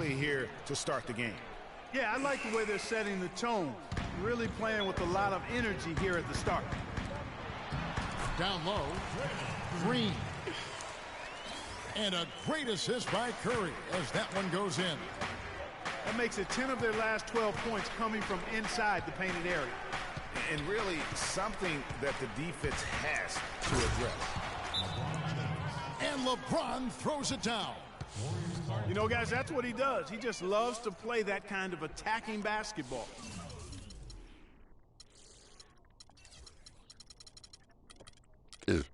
especially here to start the game. Yeah, I like the way they're setting the tone. Really playing with a lot of energy here at the start. Down low, Green. And a great assist by Curry as that one goes in. That makes it 10 of their last 12 points coming from inside the painted area. And really something that the defense has to address. And LeBron throws it down. You know, guys, that's what he does. He just loves to play that kind of attacking basketball. And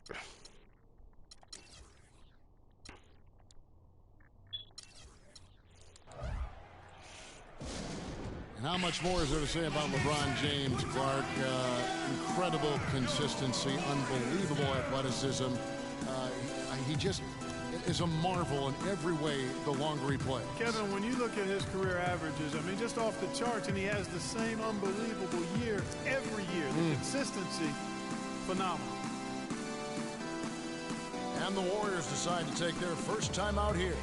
how much more is there to say about LeBron James, Clark? Incredible consistency, unbelievable athleticism. He just is a marvel in every way the longer he plays. Kevin, when you look at his career averages, I mean, just off the charts, and he has the same unbelievable year every year. The consistency, phenomenal. And the Warriors decide to take their first time out here.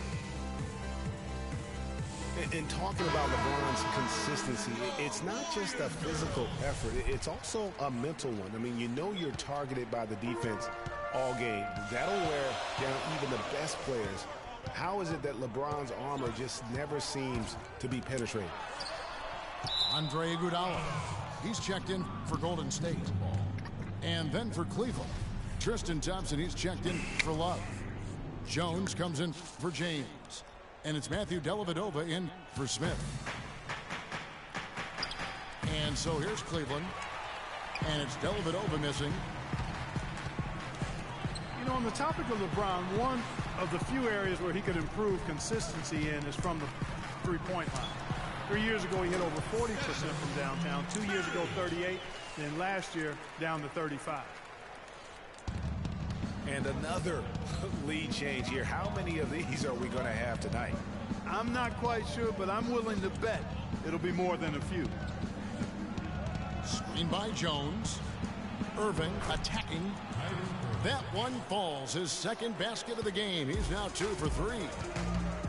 In talking about LeBron's consistency, it's not just a physical effort. It's also a mental one. I mean, you know you're targeted by the defense all game. That'll wear down even the best players. How is it that LeBron's armor just never seems to be penetrated? Andre Iguodala. He's checked in for Golden State. And then for Cleveland, Tristan Thompson, he's checked in for Love. Jones comes in for James. And it's Matthew Dellavedova in for Smith. And so here's Cleveland. And it's Dellavedova missing. You know, on the topic of LeBron, one of the few areas where he could improve consistency in is from the three-point line. 3 years ago, he hit over 40% from downtown. 2 years ago, 38. Then last year, down to 35. And another lead change here. How many of these are we going to have tonight? I'm not quite sure, but I'm willing to bet it'll be more than a few. Screen by Jones. Irving attacking. That one falls. His second basket of the game. He's now 2 for 3.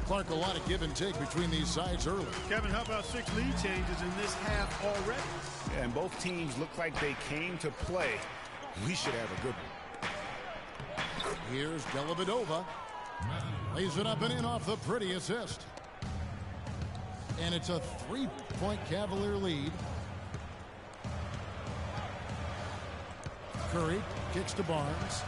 Clark, a lot of give and take between these sides early. Kevin, how about 6 lead changes in this half already? Yeah, and both teams look like they came to play. We should have a good one. Here's Dellavedova. Lays it up and in off the pretty assist. And it's a 3-point Cavalier lead. Curry kicks to Barnes.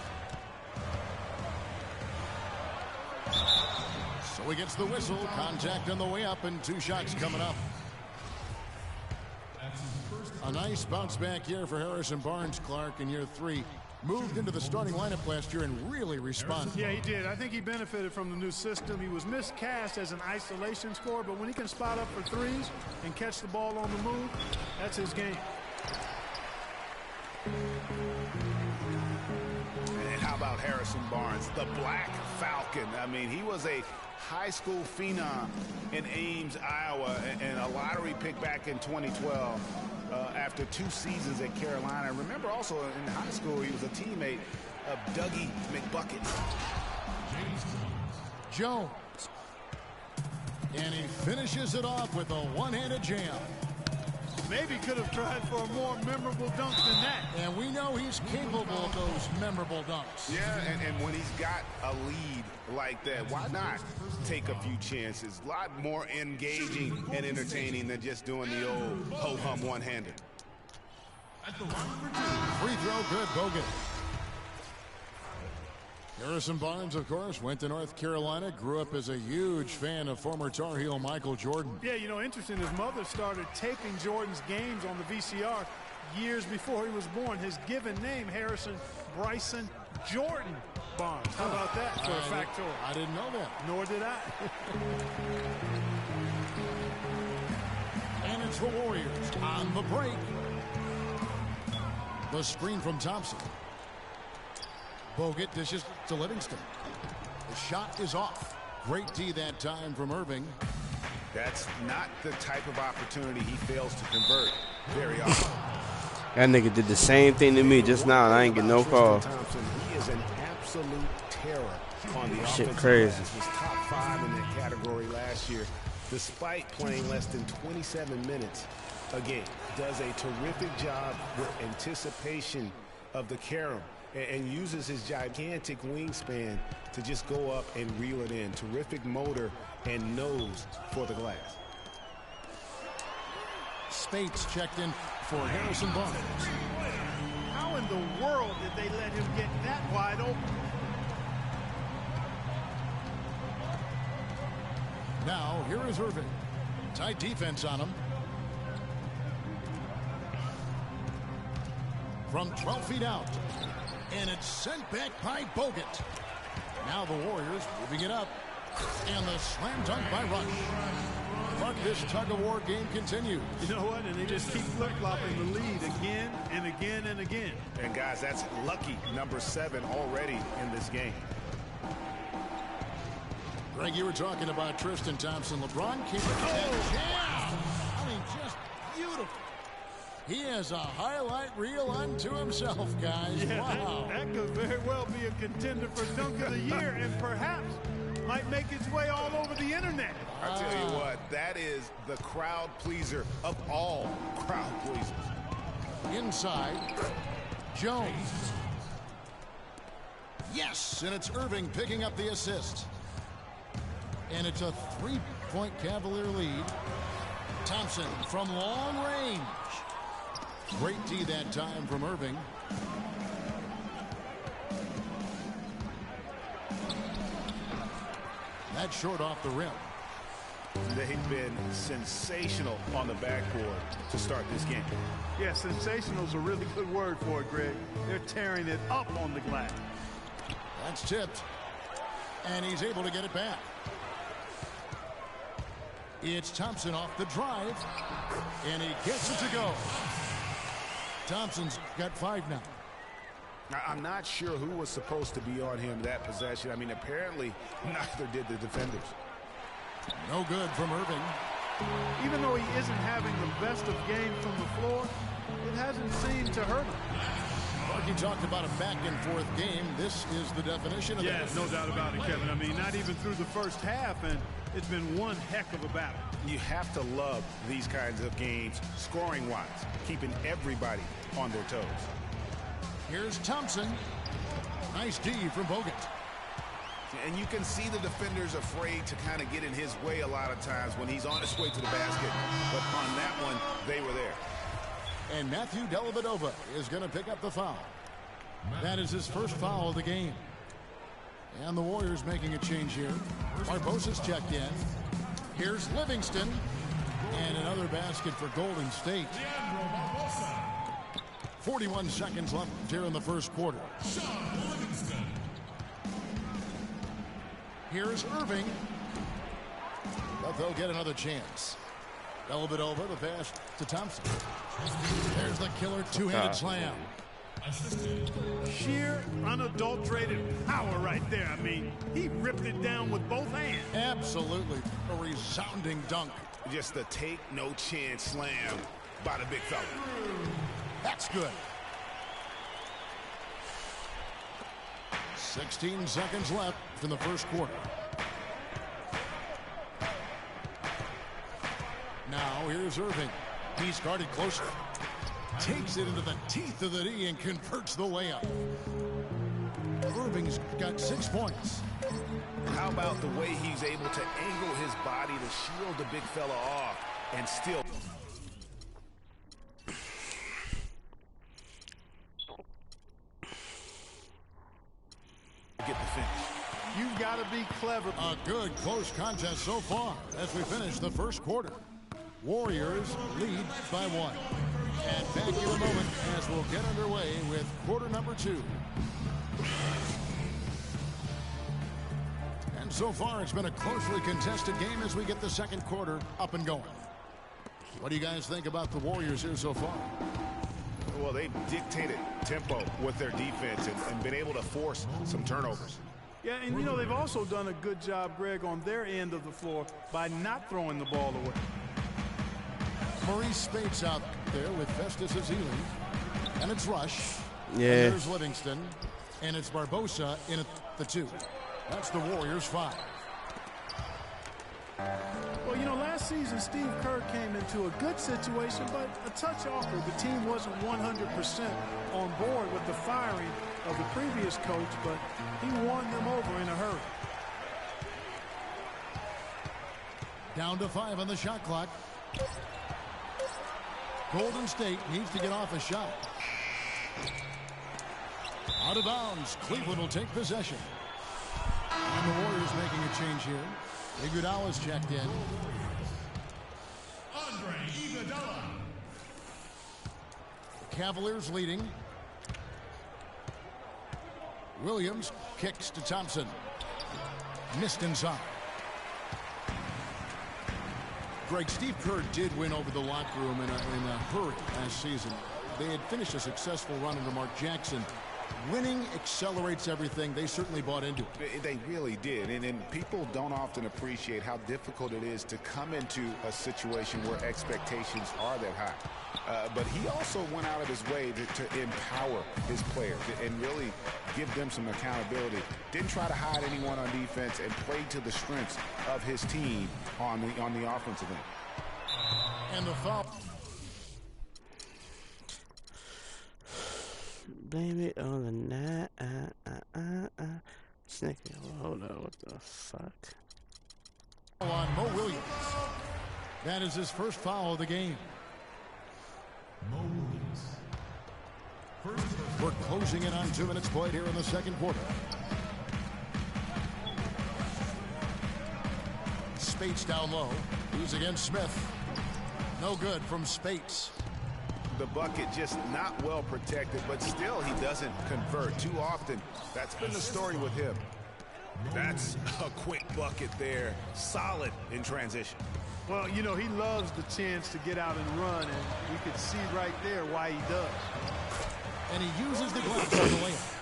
So he gets the whistle. Contact on the way up and 2 shots coming up. A nice bounce back here for Harrison Barnes, Clark, in year 3. Moved into the starting lineup last year and really responded. Yeah, he did. I think he benefited from the new system. He was miscast as an isolation scorer, but when he can spot up for threes and catch the ball on the move, that's his game. And how about Harrison Barnes, the Black Falcon? I mean, he was a high school phenom in Ames, Iowa, and a lottery pick back in 2012. After 2 seasons at Carolina. Remember also in high school he was a teammate of Dougie McBucket. Jones. And he finishes it off with a one-handed jam. Maybe could have tried for a more memorable dunk than that. And we know he's capable of those memorable dunks. Yeah, and when he's got a lead like that, why not take a few chances? A lot more engaging and entertaining than just doing the old ho-hum one-handed. Free throw good, Bogut. Harrison Barnes, of course, went to North Carolina, grew up as a huge fan of former Tar Heel Michael Jordan. Yeah, you know, interesting, his mother started taping Jordan's games on the VCR years before he was born. His given name, Harrison Bryson Jordan Barnes. How about that for a factoid? I didn't know that. Nor did I. And it's the Warriors on the break. The screen from Thompson. Bogut dishes to Livingston. The shot is off. Great D that time from Irving. That's not the type of opportunity he fails to convert very often. That nigga did the same thing to me just now, and I ain't get no call. Thompson, he is an absolute terror on the Shit offensive crazy. glass. He was top 5 in that category last year. despite playing less than 27 minutes a game. Does a terrific job with anticipation of the carom and uses his gigantic wingspan to just go up and reel it in. Terrific motor and nose for the glass. Spates checked in for Harrison Barnes. How in the world did they let him get that wide open? Now, here is Irving. Tight defense on him. From 12 feet out. And it's sent back by Bogut. Now the Warriors moving it up. And the slam dunk by Rush. But this tug-of-war game continues. You know what? And they just keep flip-flopping the lead again and again and again. And, guys, that's lucky number 7 already in this game. Greg, you were talking about Tristan Thompson. LeBron came I mean, just beautiful. He has a highlight reel unto himself, guys. Yeah, wow. That could very well be a contender for Dunk of the Year and perhaps might make its way all over the internet. I tell you what, that is the crowd pleaser of all crowd pleasers. Inside, Jones. Yes, and it's Irving picking up the assist. And it's a 3-point Cavalier lead. Thompson from long range. Great D that time from Irving. That's short off the rim. They've been sensational on the backboard to start this game. Yeah, sensational is a really good word for it, Greg. They're tearing it up on the glass. That's tipped. And he's able to get it back. It's Thompson off the drive. And he gets it to go. Thompson's got 5 now. I'm not sure who was supposed to be on him that possession. I mean, apparently neither did the defenders. No good from Irving. Even though he isn't having the best of games from the floor, it hasn't seemed to hurt him. Marky talked about a back-and-forth game. This is the definition of that. Yeah, no doubt about it, Kevin. I mean, not even through the first half, and it's been one heck of a battle. You have to love these kinds of games, scoring-wise, keeping everybody on their toes. Here's Thompson. Nice D from Bogut. And you can see the defenders afraid to kind of get in his way a lot of times when he's on his way to the basket. But on that one, they were there. And Matthew Dellavedova is going to pick up the foul. That is his first foul of the game. And the Warriors making a change here. Barbosa's checked in. Here's Livingston. And another basket for Golden State. 41 seconds left here in the first quarter. Here's Irving. But they'll get another chance. Dellavedova, the pass to Thompson. There's the killer two-handed slam. Sheer, unadulterated power right there. I mean, he ripped it down with both hands. Absolutely. A resounding dunk. Just the take-no-chance slam by the big fella. That's good. 16 seconds left in the first quarter. Now here's Irving. He's guarded closer. Takes it into the teeth of the D and converts the layup. Irving's got 6 points. How about the way he's able to angle his body to shield the big fella off and still get the finish. You've got to be clever. A good close contest so far as we finish the first quarter. Warriors lead by 1. And back in a moment as we'll get underway with quarter number 2. And so far it's been a closely contested game as we get the second quarter up and going. What do you guys think about the Warriors here so far? Well, they've dictated tempo with their defense and been able to force some turnovers. Yeah, and you know, they've also done a good job, Greg, on their end of the floor by not throwing the ball away. Maurice Spates out there with Festus Ezeli. And it's Rush. Yeah. And there's Livingston. And it's Barbosa in at the 2. That's the Warriors' 5. Well, you know, season, Steve Kerr came into a good situation, but a touch awkward. The team wasn't 100% on board with the firing of the previous coach, but he won them over in a hurry. Down to 5 on the shot clock. Golden State needs to get off a shot. Out of bounds. Cleveland will take possession. And the Warriors making a change here. Iguodala's checked in. Iguodala. Cavaliers leading. Williams kicks to Thompson. Missed inside. Greg, Steve Kerr did win over the locker room in a hurry last season. They had finished a successful run under Mark Jackson. Winning accelerates everything. They certainly bought into it. They really did. And people don't often appreciate how difficult it is to come into a situation where expectations are that high. But he also went out of his way to empower his players and really give them some accountability. Didn't try to hide anyone on defense and played to the strengths of his team on the offensive end. And the foul. Blame it on the night. Hold on, what the fuck? On Mo Williams. That is his first foul of the game. Mo Williams. We're closing in on 2 minutes played here in the second quarter. Spates down low. He's against Smith. No good from Spates. The bucket just not well protected, but still he doesn't convert too often. That's been the story with him. That's a quick bucket there. Solid in transition. Well, you know, he loves the chance to get out and run, and you can see right there why he does. And he uses the glass on the layup.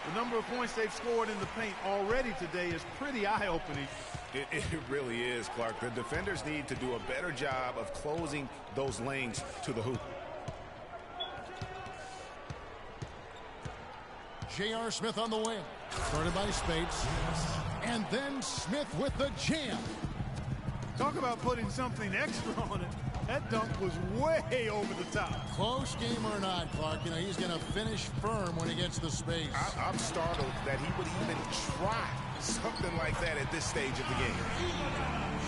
The number of points they've scored in the paint already today is pretty eye-opening. It really is, Clark. The defenders need to do a better job of closing those lanes to the hoop. J.R. Smith on the wing. Started by Spates. And then Smith with the jam. Talk about putting something extra on it. That dunk was way over the top. Close game or not, Clark, you know, he's going to finish firm when he gets the space. I'm startled that he would even try something like that at this stage of the game.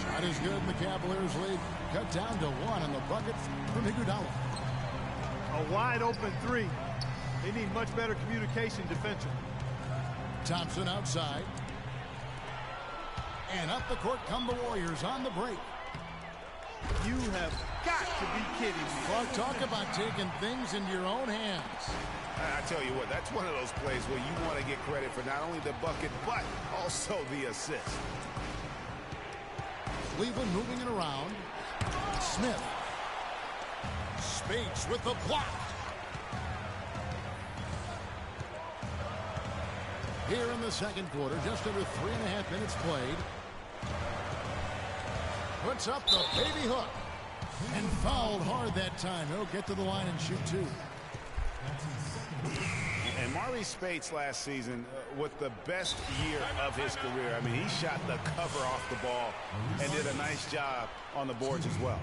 Shot is good, and the Cavaliers lead cut down to 1 on the bucket from Iguodala. A wide open 3. They need much better communication defensively. Thompson outside. And up the court come the Warriors on the break. You have got to be kidding me. Clark, talk about taking things into your own hands. I tell you what, that's one of those plays where you want to get credit for not only the bucket, but also the assist. Cleveland moving it around. Smith. Spates with the block. Here in the second quarter, just under 3.5 minutes played. Puts up the baby hook. And fouled hard that time. He'll get to the line and shoot 2. And Maurice Spates last season with the best year of his career. I mean, he shot the cover off the ball and did a nice job on the boards as well.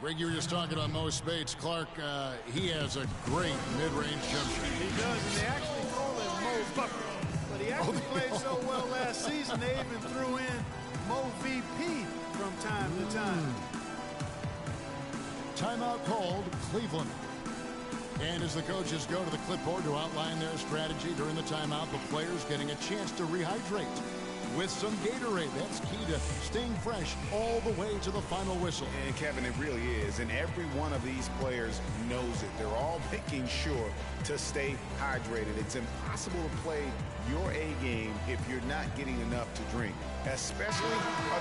Greg, you were just talking about Mo Spates. Clark, he has a great mid-range jump shot. He does, and they actually call him Mo Bucket. But he actually played so well last season, they even threw in Mo VP from time to time. Timeout called, Cleveland. And as the coaches go to the clipboard to outline their strategy during the timeout, the players getting a chance to rehydrate with some Gatorade. That's key to staying fresh all the way to the final whistle. And Kevin, it really is. And every one of these players knows it. They're all making sure to stay hydrated. It's impossible to play your A game if you're not getting enough to drink, especially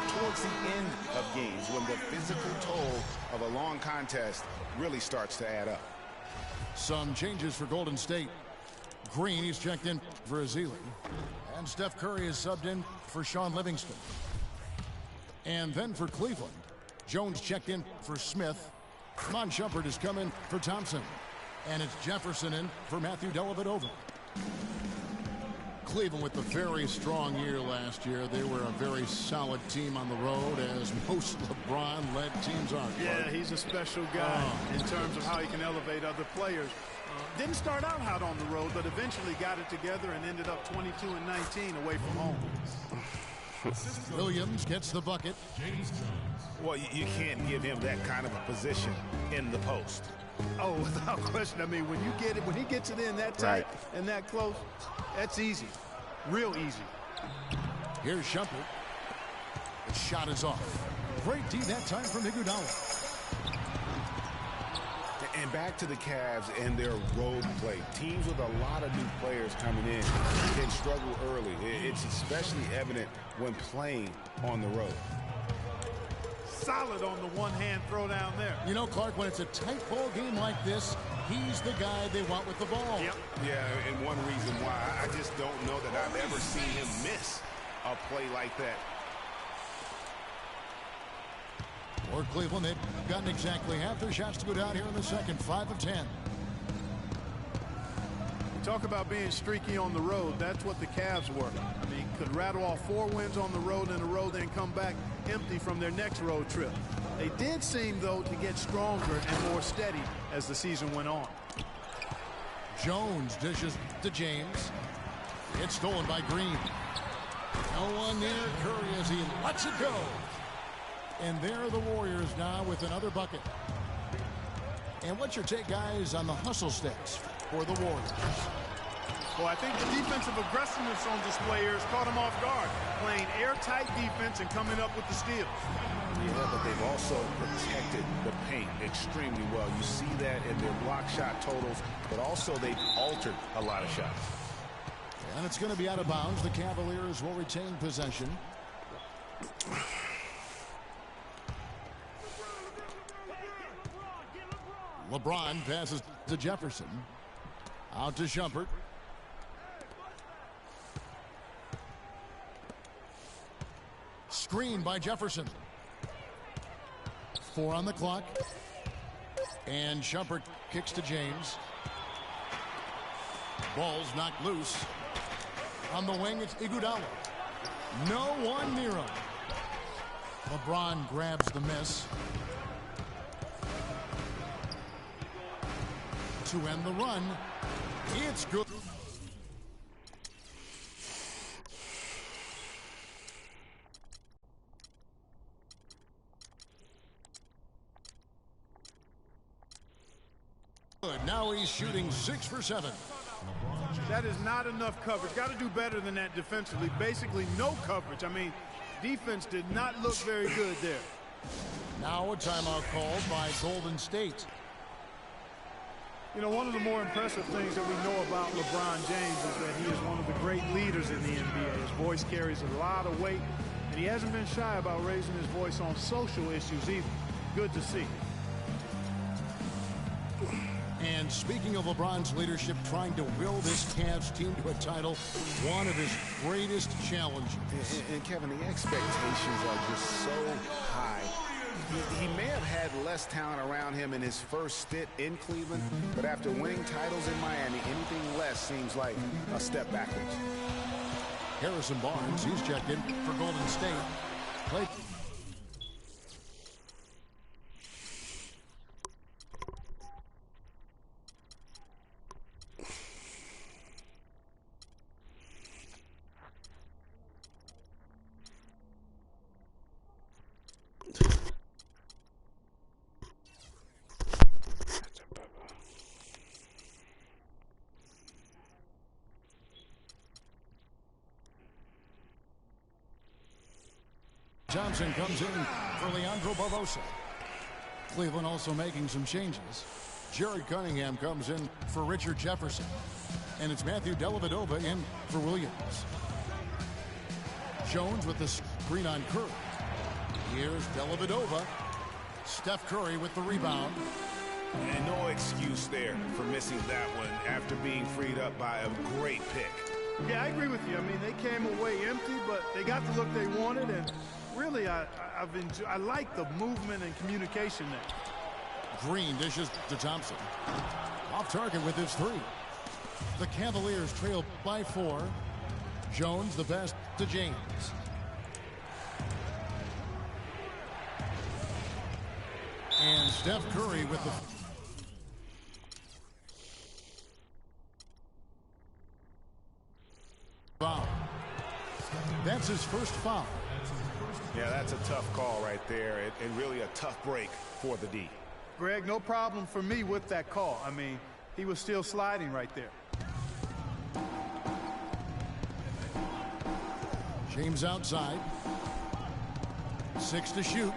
towards the end of games when the physical toll of a long contest really starts to add up. Some changes for Golden State. Green, he's checked in for Azili. And Steph Curry is subbed in for Sean Livingston. And then for Cleveland, Jones checked in for Smith. Mon Shumpert has come in for Thompson. And it's Jefferson in for Matthew Dellavedova. Cleveland with a very strong year last year. They were a very solid team on the road, as most LeBron-led teams are. Yeah, he's a special guy in terms of how he can elevate other players. Didn't start out hot on the road, but eventually got it together and ended up 22-19 away from home. Williams gets the bucket. Well, you can't give him that kind of a position in the post. Oh, without question. I mean, when he gets it in that tight and that close, that's easy. Real easy. Here's Shumpert. The shot is off. Great D that time from Iguodala. And back to the Cavs and their road play. Teams with a lot of new players coming in can struggle early. It's especially evident when playing on the road. Solid on the one-hand throw down there. You know, Clark, when it's a tight ball game like this, he's the guy they want with the ball. Yep. Yeah, and one reason why I just don't know that I've ever seen him miss a play like that. For Cleveland, they've gotten exactly half their shots to go down here in the second, 5 of 10. Talk about being streaky on the road. That's what the Cavs were. I mean, could rattle off 4 wins on the road in a row, then come back empty from their next road trip. They did seem, though, to get stronger and more steady as the season went on. Jones dishes to James. It's stolen by Green. No one near Curry as he lets it go. And there are the Warriors now with another bucket. And what's your take, guys, on the hustle stats for the Warriors? Well, I think the defensive aggressiveness on display here has caught them off guard. Playing airtight defense and coming up with the steals. Yeah, but they've also protected the paint extremely well. You see that in their block shot totals, but also they've altered a lot of shots. And it's going to be out of bounds. The Cavaliers will retain possession. LeBron passes to Jefferson. Out to Shumpert. Screen by Jefferson. 4 on the clock. And Shumpert kicks to James. Ball's knocked loose. On the wing, it's Iguodala. No one near him. LeBron grabs the miss. To end the run, it's good. Now he's shooting 6 for 7. That is not enough coverage. Got to do better than that defensively. Basically no coverage. I mean, defense did not look very good there. Now a timeout called by Golden State. You know, one of the more impressive things that we know about LeBron James is that he is one of the great leaders in the NBA. His voice carries a lot of weight, and he hasn't been shy about raising his voice on social issues either. Good to see. And speaking of LeBron's leadership, trying to will this Cavs team to a title, one of his greatest challenges. And Kevin, the expectations are just so high. He may have had less talent around him in his first stint in Cleveland, but after winning titles in Miami, anything less seems like a step backwards. Harrison Barnes, he's checked in for Golden State. Played. Johnson comes in for Leandro Barbosa. Cleveland also making some changes. Jared Cunningham comes in for Richard Jefferson. And it's Matthew Dellavedova in for Williams. Jones with the screen on Curry. Here's Dellavedova. Steph Curry with the rebound. And no excuse there for missing that one after being freed up by a great pick. Yeah, I agree with you. I mean, they came away empty, but they got the look they wanted, and really, I like the movement and communication there. Green dishes to Thompson. Off target with his 3. The Cavaliers trail by 4. Jones, the pass to James. And Steph Curry with the foul. That's his first foul. Yeah, that's a tough call right there, and really a tough break for the D. Greg, no problem for me with that call. I mean, he was still sliding right there. James outside. 6 to shoot.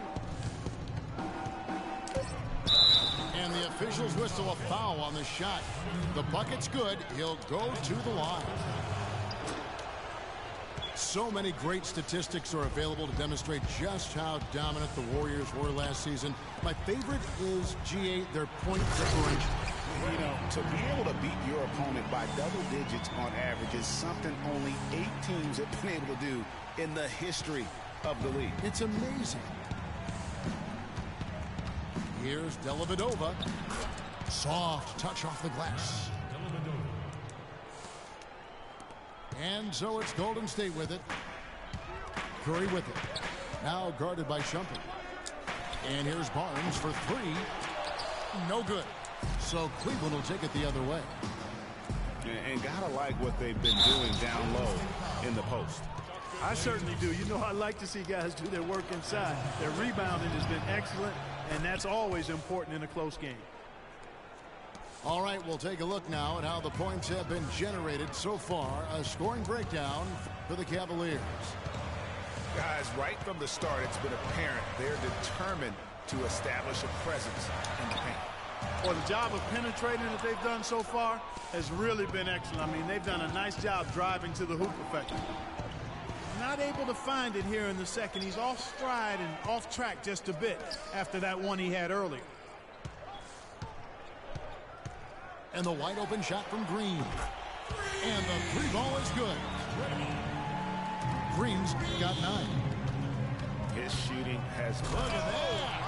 And the officials whistle a foul on the shot. The bucket's good. He'll go to the line. So many great statistics are available to demonstrate just how dominant the Warriors were last season. My favorite is G8, their point differential. You know, to be able to beat your opponent by double digits on average is something only 8 teams have been able to do in the history of the league. It's amazing. Here's Dellavedova. Soft touch off the glass. And so it's Golden State with it. Curry with it. Now guarded by Shumpert. And here's Barnes for 3. No good. So Cleveland will take it the other way. And gotta like what they've been doing down low in the post. I certainly do. You know, I like to see guys do their work inside. Their rebounding has been excellent, and that's always important in a close game. All right, we'll take a look now at how the points have been generated so far. A scoring breakdown for the Cavaliers. Guys, right from the start, it's been apparent they're determined to establish a presence in the paint. Well, the job of penetrating that they've done so far has really been excellent. I mean, they've done a nice job driving to the hoop effectively. Not able to find it here in the second. He's off stride and off track just a bit after that one he had earlier. And the wide open shot from Green. And the 3 ball is good. Green's got 9. His shooting has Look at that.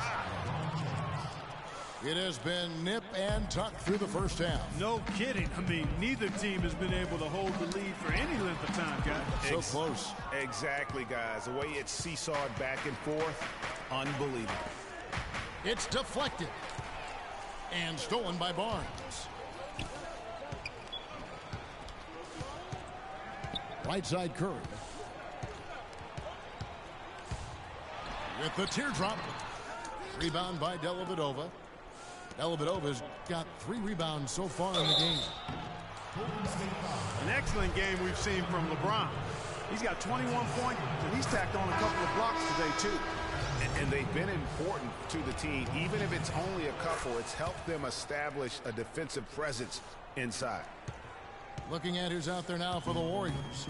It has been nip and tuck through the first half. No kidding. I mean, neither team has been able to hold the lead for any length of time, guys. So close. Exactly, guys. The way it's seesawed back and forth, unbelievable. It's deflected. And stolen by Barnes. Right side Curry. With the teardrop. Rebound by Dellavedova. Dellavedova's got 3 rebounds so far in the game. An excellent game we've seen from LeBron. He's got 21 points, and he's tacked on a couple of blocks today, too. And they've been important to the team. Even if it's only a couple, it's helped them establish a defensive presence inside. Looking at who's out there now for the Warriors.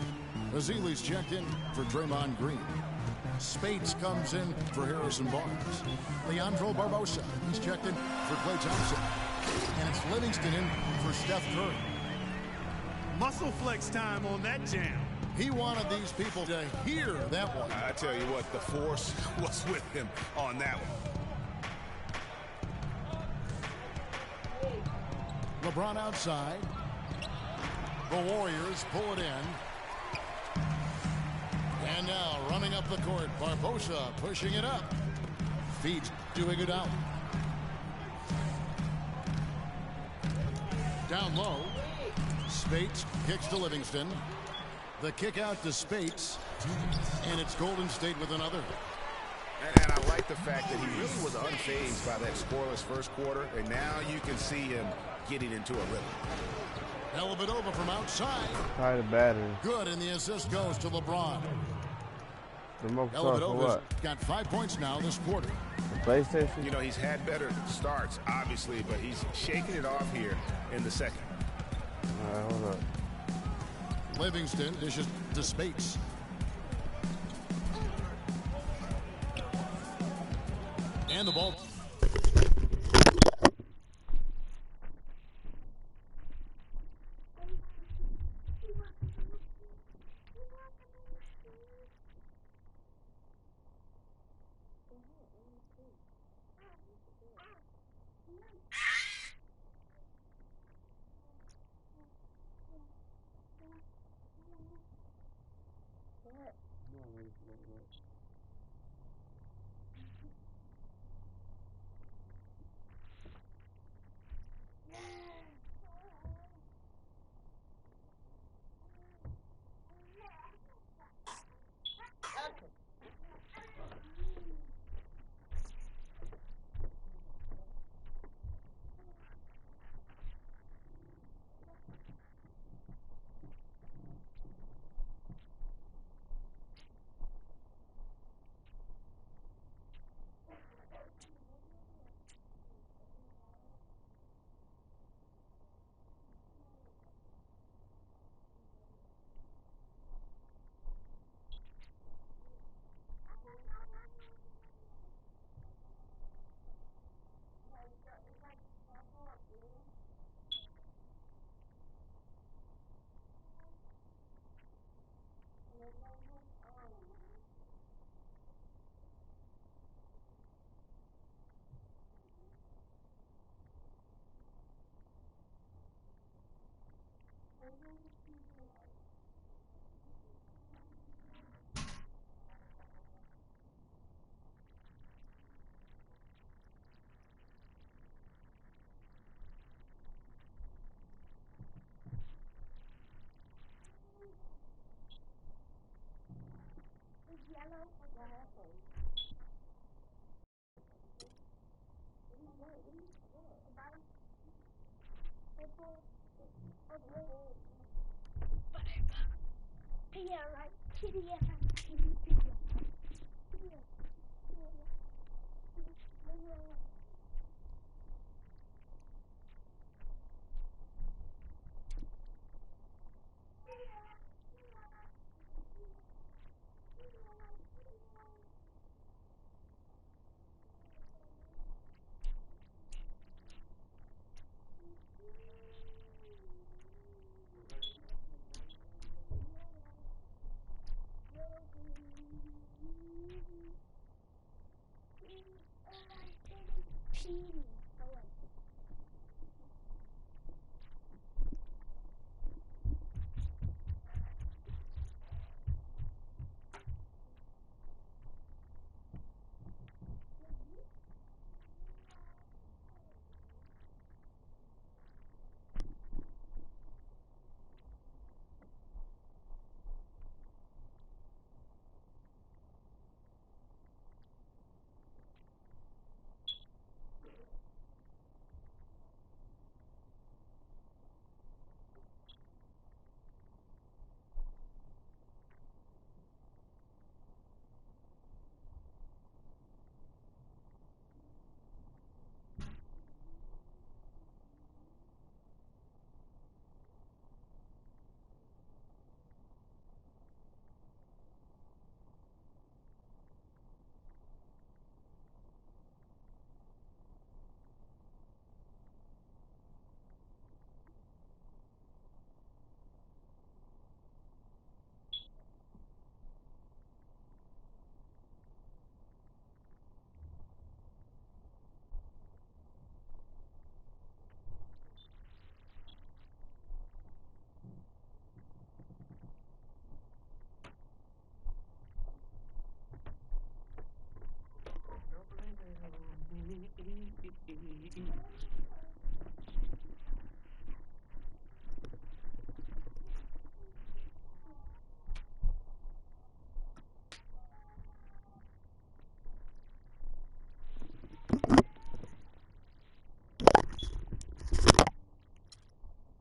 Azili's checked in for Draymond Green. Spates comes in for Harrison Barnes. Leandro Barbosa, he's checked in for Klay Thompson. And it's Livingston in for Steph Curry. Muscle flex time on that jam. He wanted these people to hear that one. I tell you what, the force was with him on that one. LeBron outside. The Warriors pull it in. And now running up the court, Barbosa pushing it up. Feeds doing it out. Down low. Spates kicks to Livingston. The kick out to Spates. And it's Golden State with another. And I like the fact that he really was unfazed by that scoreless first quarter. And now you can see him getting into a rhythm. Dellavedova from outside. Tired of battery. Good, and the assist goes to LeBron. Dellavedova's got 5 points now this quarter. The PlayStation? You know, he's had better starts, obviously, but he's shaking it off here in the second. All right, hold up. Livingston dishes to Spates. And the ball. Yeah, right. Yeah.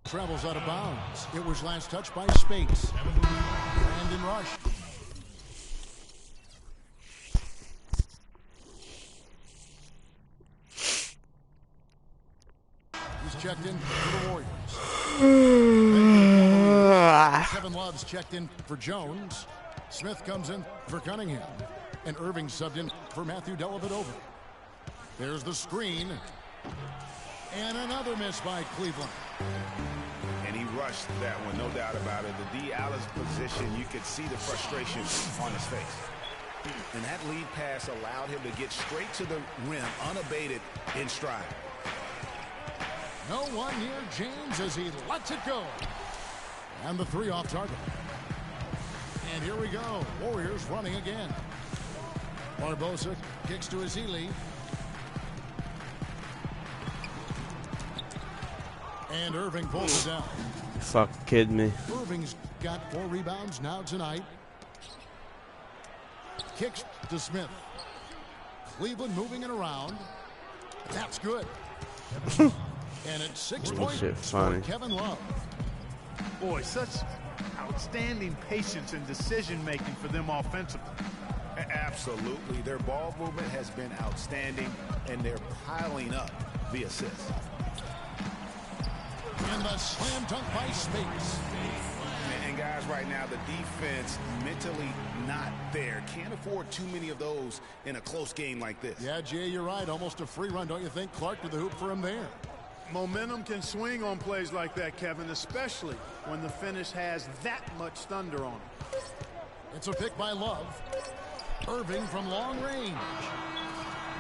Travels out of bounds. It was last touched by Spates. Brandon Rush. He's checked in for the Warriors. Kevin Love's checked in for Jones. Smith comes in for Cunningham. And Irving subbed in for Matthew Dellavedova. There's the screen. And another miss by Cleveland. And he rushed that one, no doubt about it. The D. Allen's position, you could see the frustration on his face. And that lead pass allowed him to get straight to the rim, unabated in stride. No one near James as he lets it go. And the three off target. And here we go. Warriors running again. Barbosa kicks to Azili. And Irving pulls it down. Fuck kidding me. Irving's got 4 rebounds now tonight. Kicks to Smith. Cleveland moving it around. That's good. And it's 6 points for Kevin Love. Boy, such outstanding patience and decision-making for them offensively. Absolutely. Their ball movement has been outstanding, and they're piling up the assists. And the slam dunk by Spates. And guys, right now, the defense mentally not there. Can't afford too many of those in a close game like this. Yeah, Jay, you're right. Almost a free run, don't you think? Clark to the hoop for him there. Momentum can swing on plays like that, Kevin, especially when the finish has that much thunder on it. It's a pick by Love. Irving from long range.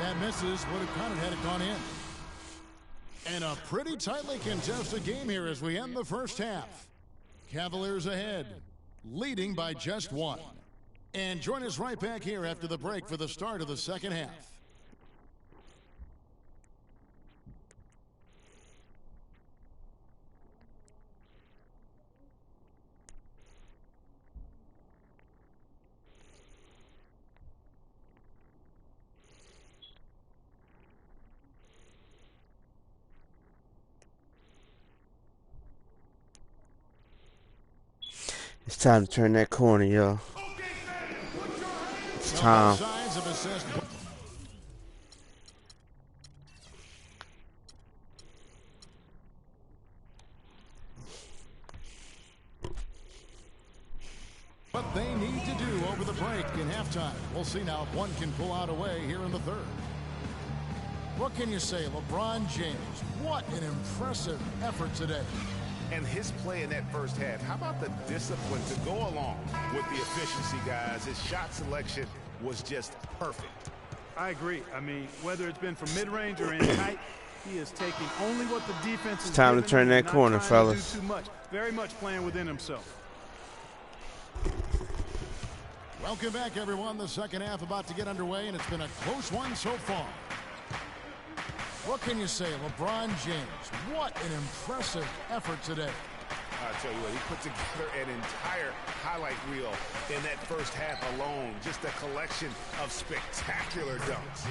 That misses. Would have counted had it gone in. And a pretty tightly contested game here as we end the first half. Cavaliers ahead, leading by just 1. And join us right back here after the break for the start of the second half. It's time to turn that corner, yo. It's time. What they need to do over the break in halftime. We'll see now if one can pull out away here in the third. What can you say, LeBron James? What an impressive effort today. And his play in that first half, how about the discipline to go along with the efficiency, guys? His shot selection was just perfect. I agree. I mean, whether it's been from mid-range or in tight, he is taking only what the defense is. It's time to turn that corner, fellas. Too much. Very much playing within himself. Welcome back, everyone. The second half about to get underway, and it's been a close one so far. What can you say, LeBron James? What an impressive effort today. I'll tell you what, he put together an entire highlight reel in that first half alone. Just a collection of spectacular dunks.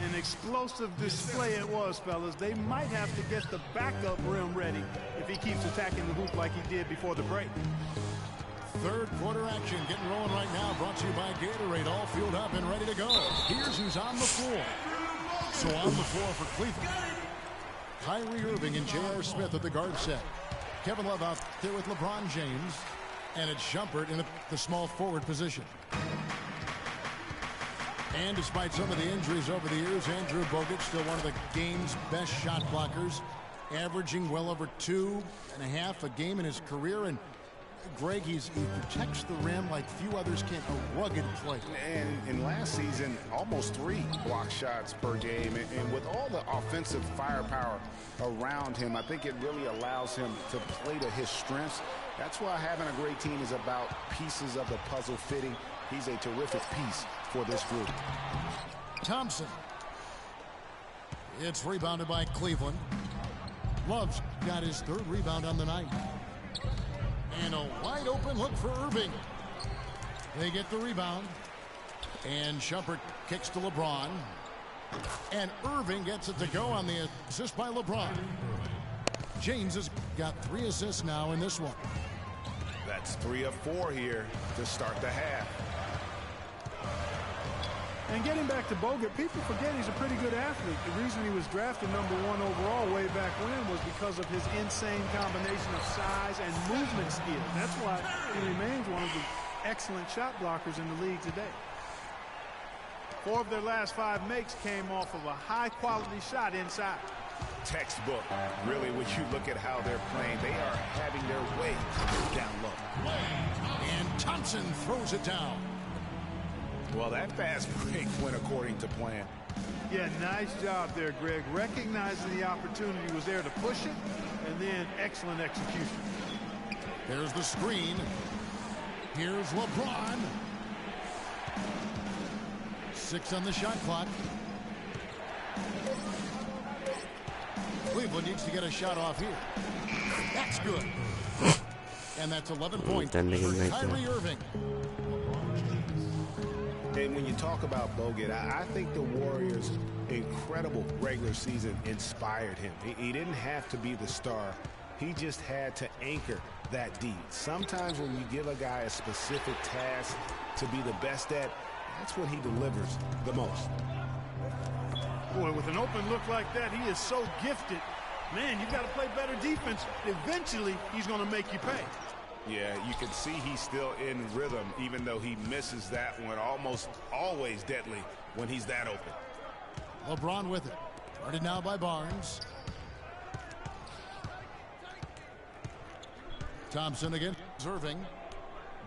An explosive display it was, fellas. They might have to get the backup rim ready if he keeps attacking the hoop like he did before the break. Third quarter action getting rolling right now. Brought to you by Gatorade. All fueled up and ready to go. Here's who's on the floor. So on the floor for Cleveland, Kyrie Irving and J.R. Smith at the guard set. Kevin Love out there with LeBron James. And it's Shumpert in the small forward position. And despite some of the injuries over the years, Andrew Bogut still one of the game's best shot blockers, averaging well over 2.5 a game in his career. And Greg, he protects the rim like few others can. A rugged player. And in last season, almost 3 block shots per game. And with all the offensive firepower around him, I think it really allows him to play to his strengths. That's why having a great team is about pieces of the puzzle fitting. He's a terrific piece for this group. Thompson. It's rebounded by Cleveland. Love's got his 3rd rebound on the night. And a wide open look for Irving. They get the rebound. And Shumpert kicks to LeBron. And Irving gets it to go on the assist by LeBron. James has got 3 assists now in this one. That's 3 of 4 here to start the half. And getting back to Bogut, people forget he's a pretty good athlete. The reason he was drafted #1 overall way back when was because of his insane combination of size and movement skill. That's why he remains one of the excellent shot blockers in the league today. 4 of their last 5 makes came off of a high-quality shot inside. Textbook, really, when you look at how they're playing. They are having their way down low. And Thompson throws it down. Well, that fast break went according to plan. Yeah, nice job there, Greg. Recognizing the opportunity was there to push it, and then excellent execution. There's the screen. Here's LeBron. 6 on the shot clock. Cleveland needs to get a shot off here. That's good. And that's 11 points That nigga for make Kyrie that. Irving. And when you talk about Bogut, I think the Warriors' incredible regular season inspired him. He didn't have to be the star. He just had to anchor that deed. Sometimes when you give a guy a specific task to be the best at, that's when he delivers the most. Boy, with an open look like that, he is so gifted. Man, you got to play better defense. Eventually, he's going to make you pay. Yeah, you can see he's still in rhythm, even though he misses that one almost always deadly when he's that open. LeBron with it. Guarded now by Barnes. Thompson again. Irving.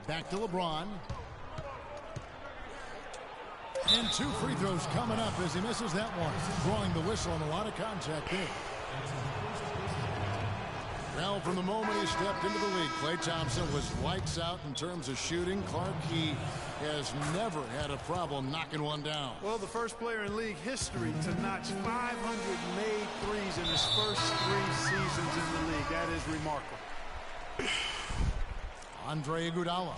Back to LeBron. And 2 free throws coming up as he misses that one. Drawing the whistle and a lot of contact there. Well, from the moment he stepped into the league, Klay Thompson was lights out in terms of shooting. Clark, he has never had a problem knocking one down. Well, the first player in league history to notch 500 made threes in his first 3 seasons in the league. That is remarkable. Andre Iguodala.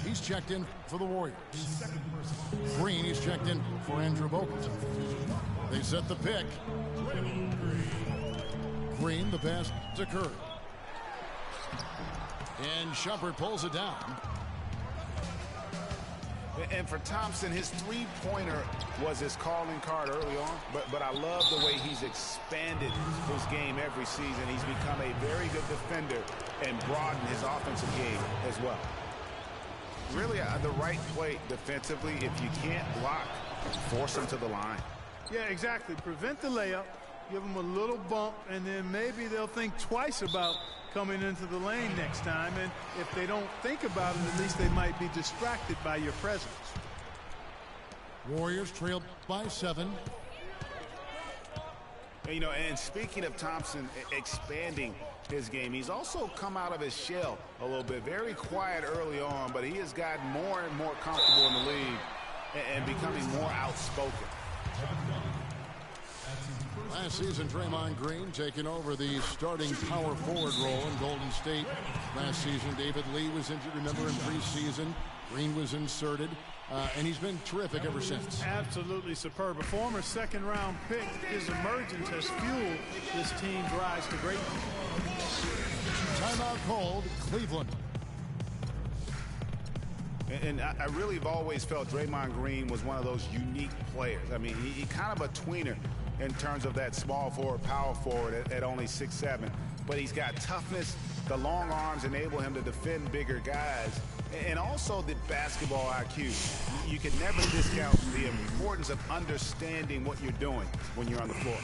He's checked in for the Warriors. Green, he's checked in for Andrew Bogut. They set the pick. Green, the pass to Curry. And Shumpert pulls it down. And for Thompson, his three-pointer was his calling card early on, but I love the way he's expanded his game every season. He's become a very good defender and broadened his offensive game as well. Really, the right play defensively. If you can't block, force him to the line. Yeah, exactly. Prevent the layup, give them a little bump, and then maybe they'll think twice about coming into the lane next time. And if they don't think about it, at least they might be distracted by your presence. Warriors trailed by 7. You know, and speaking of Thompson expanding his game, he's also come out of his shell a little bit. Very quiet early on, but he has gotten more and more comfortable in the league and becoming more outspoken. Last season, Draymond Green taking over the starting power forward role in Golden State. Last season, David Lee was injured, remember, in preseason. Green was inserted, and he's been terrific ever since. Absolutely superb. A former second-round pick, his emergence has fueled this team's rise to greatness. Timeout called, Cleveland. And I really have always felt Draymond Green was one of those unique players. I mean, he kind of a tweener in terms of that small forward, power forward at only 6'7". But he's got toughness. The long arms enable him to defend bigger guys. And also the basketball IQ. You can never discount the importance of understanding what you're doing when you're on the floor.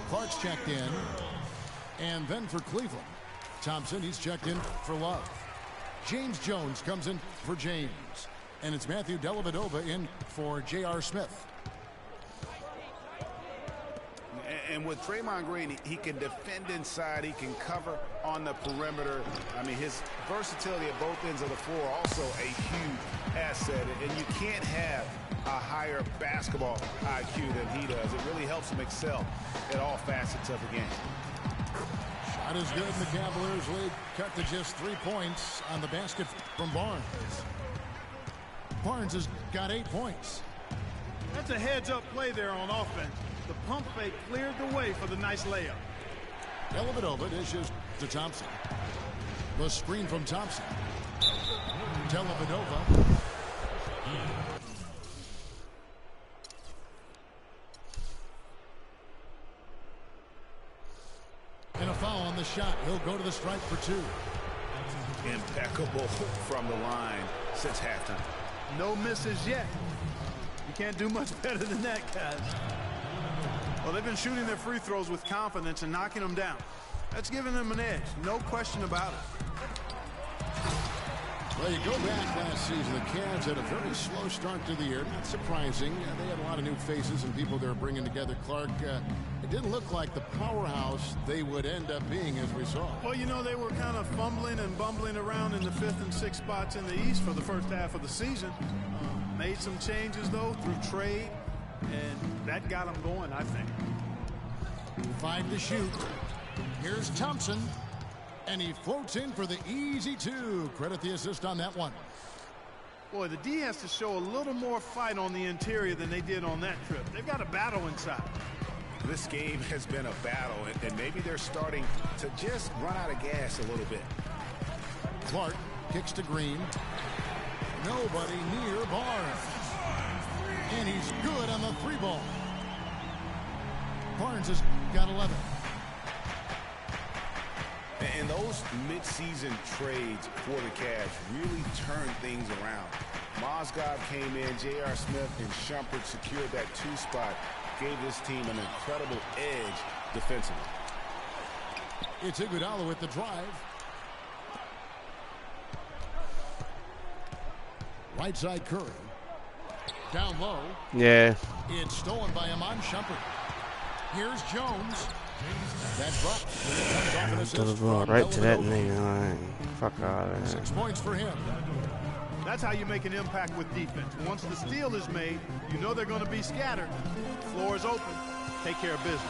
Clark's checked in. And then for Cleveland, Thompson, he's checked in for Love. James Jones comes in for James. And it's Matthew Dellavedova in for J.R. Smith. And with Draymond Green, he can defend inside. He can cover on the perimeter. I mean, his versatility at both ends of the floor also a huge asset. And you can't have a higher basketball IQ than he does. It really helps him excel at all facets of the game. Shot is good, and the Cavaliers lead cut to just 3 points on the basket from Barnes. Barnes has got 8 points. That's a heads-up play there on offense. The pump fake cleared the way for the nice layup. Dellavedova dishes to Thompson. The screen from Thompson. Dellavedova. And a foul on the shot. He'll go to the stripe for 2. Impeccable from the line since halftime. No misses yet. You can't do much better than that, guys. Well, they've been shooting their free throws with confidence and knocking them down. That's giving them an edge, no question about it. Well, you go back last season, the Cavs had a very slow start to the year. Not surprising. They had a lot of new faces and people they were bringing together. Clark, it didn't look like the powerhouse they would end up being, as we saw. Well, you know, they were kind of fumbling and bumbling around in the 5th and 6th spots in the East for the first half of the season. Made some changes, though, through trade, and that got them going, I think. 5 to shoot. Here's Thompson. And he floats in for the easy 2. Credit the assist on that one. Boy, the D has to show a little more fight on the interior than they did on that trip. They've got a battle inside. This game has been a battle, and maybe they're starting to just run out of gas a little bit. Clark kicks to Green. Nobody near Barnes. And he's good on the 3-ball. Barnes has got 11. And those midseason trades for the Cavs really turned things around. Mozgov came in, J.R. Smith and Shumpert secured that 2 spot, gave this team an incredible edge defensively. It's Iguodala with the drive. Right side Curry. Down low. Yeah. It's stolen by Iman Shumpert. Here's Jones. That drop. To the ball, right to that nigga. Like, fuck out of 6 points for him. That's how you make an impact with defense. Once the steal is made, you know they're going to be scattered. Floor is open. Take care of business.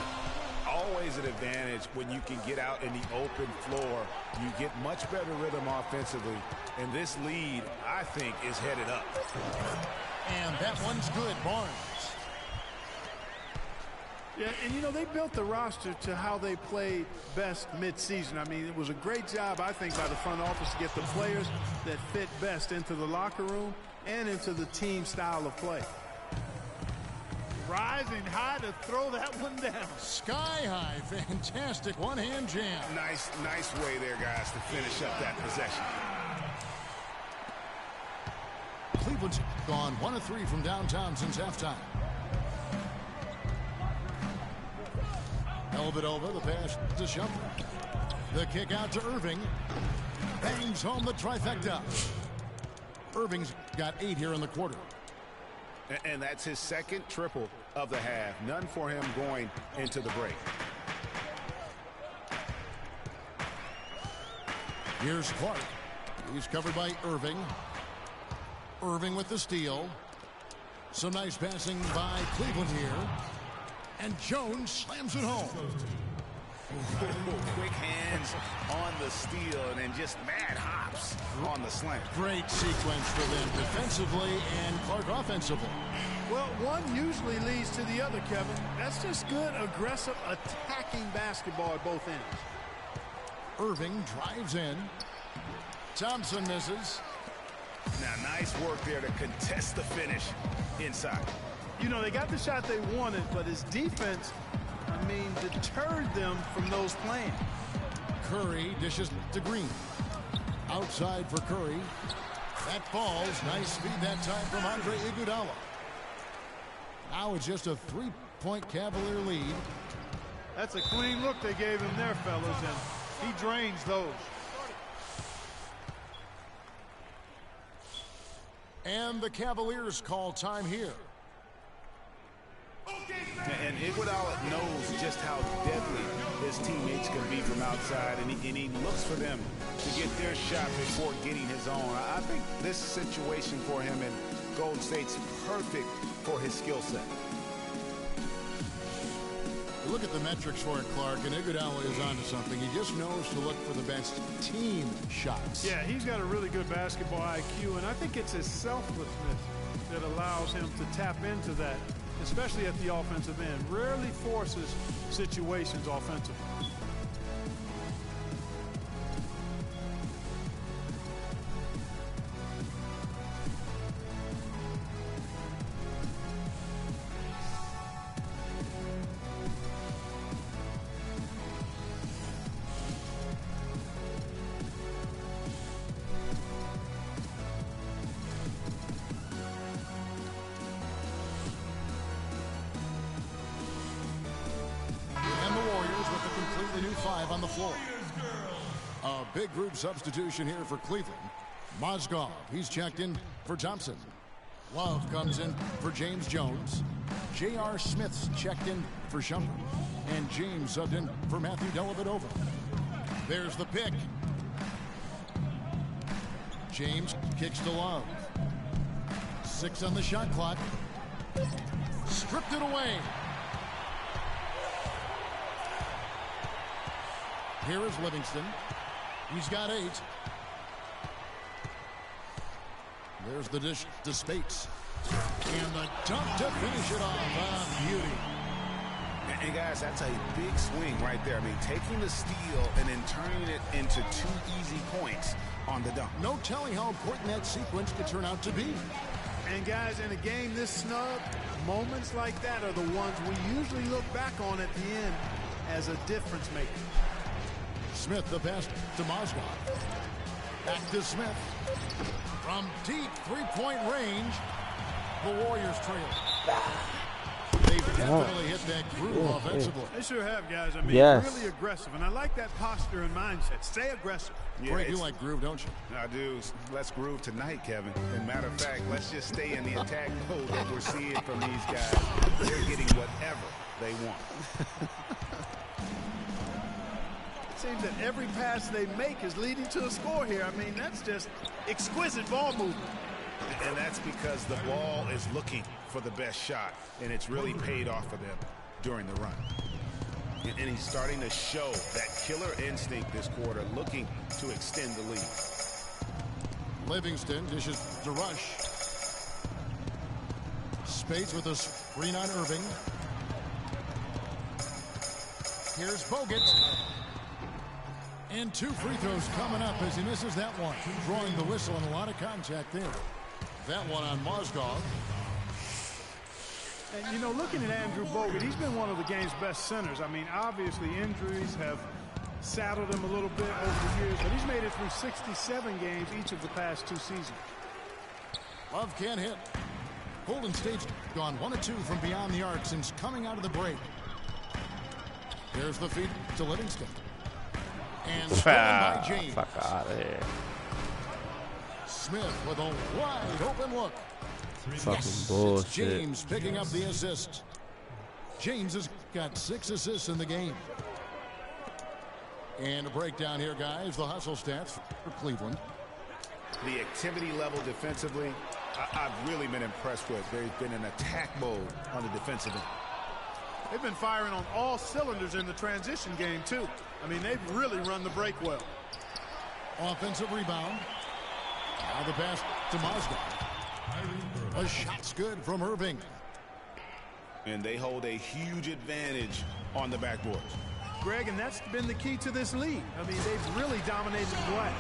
Always an advantage when you can get out in the open floor. You get much better rhythm offensively. And this lead, I think, is headed up. And that one's good, Barnes. Yeah, and you know, they built the roster to how they played best mid-season. I mean, it was a great job, I think, by the front office to get the players that fit best into the locker room and into the team style of play. Rising high to throw that one down. Sky high, fantastic one-hand jam. Nice way there, guys, to finish up that possession. Cleveland's gone 1 of 3 from downtown since halftime. Elvedova, the pass to Shumpert. The kick out to Irving. Bangs home the trifecta. Irving's got 8 here in the quarter. And that's his 2nd triple of the half. None for him going into the break. Here's Clark. He's covered by Irving. Irving with the steal. Some nice passing by Cleveland here. And Jones slams it home. Quick hands on the steal and then just mad hops on the slant. Great sequence for them defensively and Clark offensively. Well, one usually leads to the other, Kevin. That's just good, aggressive, attacking basketball at both ends. Irving drives in. Thompson misses. Now, nice work there to contest the finish inside. You know, they got the shot they wanted, but his defense, I mean, deterred them from those plans. Curry dishes to Green. Outside for Curry. That falls. Nice speed that time from Andre Iguodala. Now it's just a 3-point Cavalier lead. That's a clean look they gave him there, fellas, and he drains those. And the Cavaliers call time here. And Iguodala knows just how deadly his teammates can be from outside, and he looks for them to get their shot before getting his own. I think this situation for him in Golden State's perfect for his skill set. Look at the metrics for it, Clark, and Iguodala is onto something. He just knows to look for the best team shots. Yeah, he's got a really good basketball IQ, and I think it's his selflessness that allows him to tap into that, especially at the offensive end. Rarely forces situations offensively. 5 on the floor. A big group substitution here for Cleveland. Mozgov, he's checked in for Thompson. Love comes in for James Jones. J.R. Smith's checked in for Shumpert. And James subbed in for Matthew Dellavedova. There's the pick. James kicks to Love. 6 on the shot clock. Stripped it away. Here is Livingston. He's got 8. There's the dish to Spates. And the dunk to finish it off. Beauty. And guys, that's a big swing right there. I mean, taking the steal and then turning it into 2 easy points on the dunk. No telling how important that sequence could turn out to be. And guys, in a game this snug, moments like that are the ones we usually look back on at the end as a difference maker. Smith, the pass to Mozgov. Back to Smith. From deep three-point range, the Warriors trail. They've definitely hit that groove offensively. They sure have, guys. I mean, really aggressive. And I like that posture and mindset. Stay aggressive. Yeah, Greg, you like groove, don't you? I do. Let's groove tonight, Kevin. And matter of fact, let's just stay in the attack mode that we're seeing from these guys. They're getting whatever they want. It seems that every pass they make is leading to a score here. I mean, that's just exquisite ball movement. And that's because the ball is looking for the best shot, and it's really paid off for them during the run. And he's starting to show that killer instinct this quarter, looking to extend the lead. Livingston dishes to Rush. Spates with a screen on Irving. Here's Bogut. And 2 free throws coming up as he misses that one. Drawing the whistle and a lot of contact there. That one on Mozgov. And, you know, looking at Andrew Bogut, he's been one of the game's best centers. I mean, obviously injuries have saddled him a little bit over the years, but he's made it through 67 games each of the past 2 seasons. Love can't hit. Golden State's gone 1 of 2 from beyond the arc since coming out of the break. There's the feed to Livingston. And stolen by James. Fuck out of here. Smith with a wide open look. Fucking bullshit. It's James picking up the assist. James has got 6 assists in the game. And a breakdown here, guys. The hustle stats for Cleveland. The activity level defensively, I've really been impressed with. There's been an attack mode on the defensive end. They've been firing on all cylinders in the transition game, too. I mean, they've really run the break well. Offensive rebound. Now the pass to Mozgov. A shot's good from Irving. And they hold a huge advantage on the backboards. Greg, and that's been the key to this lead. I mean, they've really dominated the play.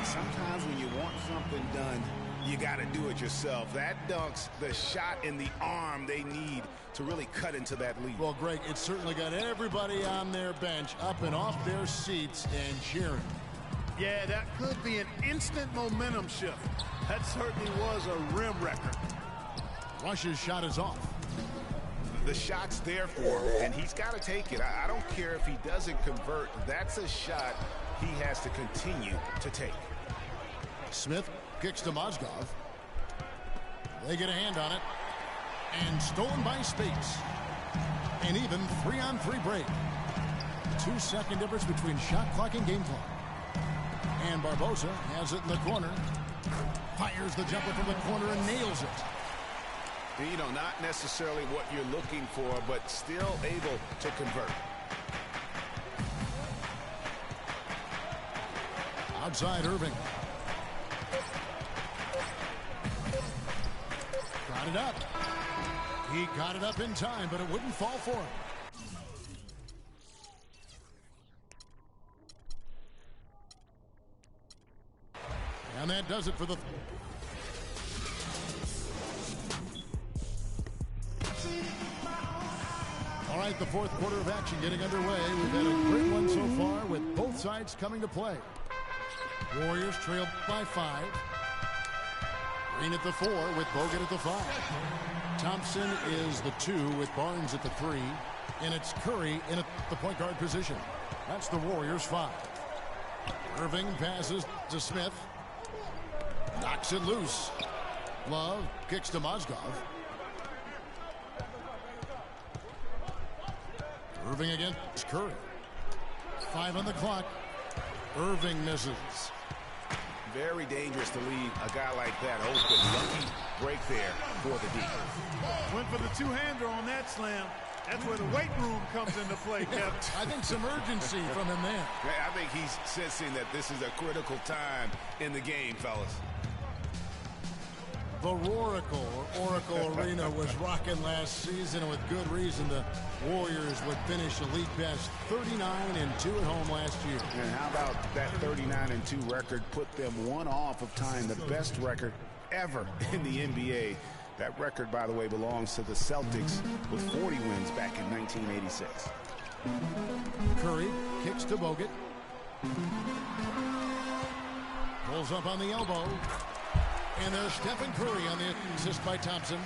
Sometimes when you want something done, you got to do it yourself. That dunk's the shot in the arm they need to really cut into that lead. Well, Greg, it certainly got everybody on their bench up and off their seats and cheering. Yeah, that could be an instant momentum shift. That certainly was a rim record. Rush's shot is off. The shot's there for him, and he's got to take it. I don't care if he doesn't convert. That's a shot he has to continue to take. Smith kicks to Mozgov. They get a hand on it. And stolen by Spates. An even 3-on-3 break. 2-second difference between shot clock and game clock. And Barbosa has it in the corner. Fires the jumper from the corner and nails it. You know, not necessarily what you're looking for, but still able to convert. Outside Irving. Got it up. He got it up in time, but it wouldn't fall for him. And that does it for the... All right, the 4th quarter of action getting underway. We've had a great one so far with both sides coming to play. Warriors trail by 5. Green at the 4 with Bogut at the 5. Thompson is the 2 with Barnes at the 3. And it's Curry in at the point guard position. That's the Warriors 5. Irving passes to Smith. Knocks it loose. Love kicks to Mozgov. Irving against Curry. 5 on the clock. Irving misses. Very dangerous to leave a guy like that open. Lucky break there for the D. Went for the two-hander on that slam. That's where the weight room comes into play, Kevin. I think some urgency from him there. I think he's sensing that this is a critical time in the game, fellas. The Roracle, or Oracle Arena, was rocking last season, and with good reason. The Warriors would finish the league best 39-2 at home last year. And how about that 39-2 record put them one off of tying the best record ever in the NBA. That record, by the way, belongs to the Celtics with 40 wins back in 1986. Curry kicks to Bogut. Pulls up on the elbow. And there's Stephen Curry on the assist by Thompson.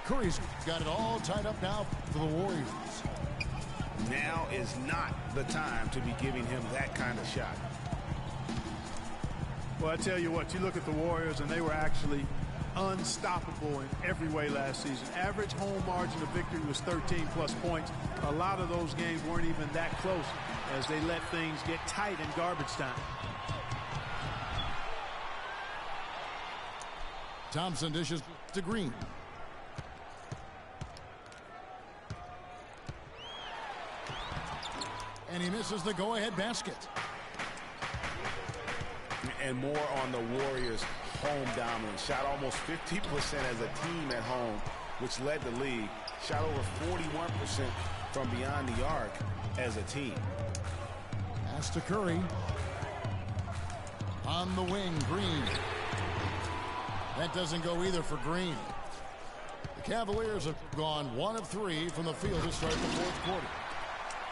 Curry's got it all tied up now for the Warriors. Now is not the time to be giving him that kind of shot. Well, I tell you what, you look at the Warriors, and they were actually unstoppable in every way last season. Average home margin of victory was 13+ points. A lot of those games weren't even that close as they let things get tight in garbage time. Thompson dishes to Green. And he misses the go-ahead basket. And more on the Warriors' home dominance. Shot almost 50% as a team at home, which led the league. Shot over 41% from beyond the arc as a team. Pass to Curry. On the wing, Green. That doesn't go either for Green. The Cavaliers have gone 1 of 3 from the field to start the fourth quarter.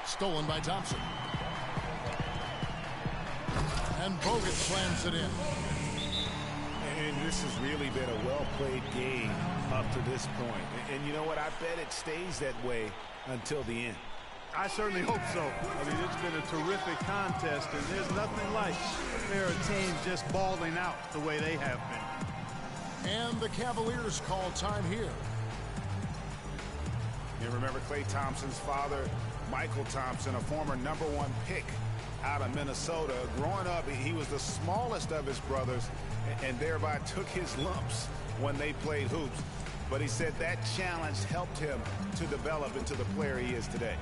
Stolen by Thompson. And Bogut slams it in. And this has really been a well-played game up to this point. And you know what? I bet it stays that way until the end. I certainly hope so. I mean, it's been a terrific contest, and there's nothing like fair teams just balling out the way they have been. And the Cavaliers call time here. You remember Klay Thompson's father, Michael Thompson, a former #1 pick out of Minnesota. Growing up, he was the smallest of his brothers and thereby took his lumps when they played hoops. But he said that challenge helped him to develop into the player he is today.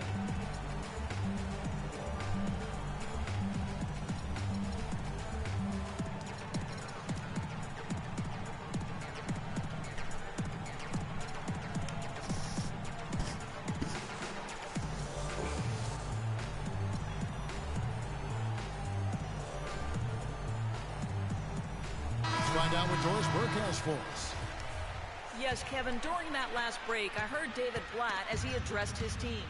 Find out what Doris Burke has for us. Yes, Kevin, during that last break, I heard David Blatt as he addressed his team.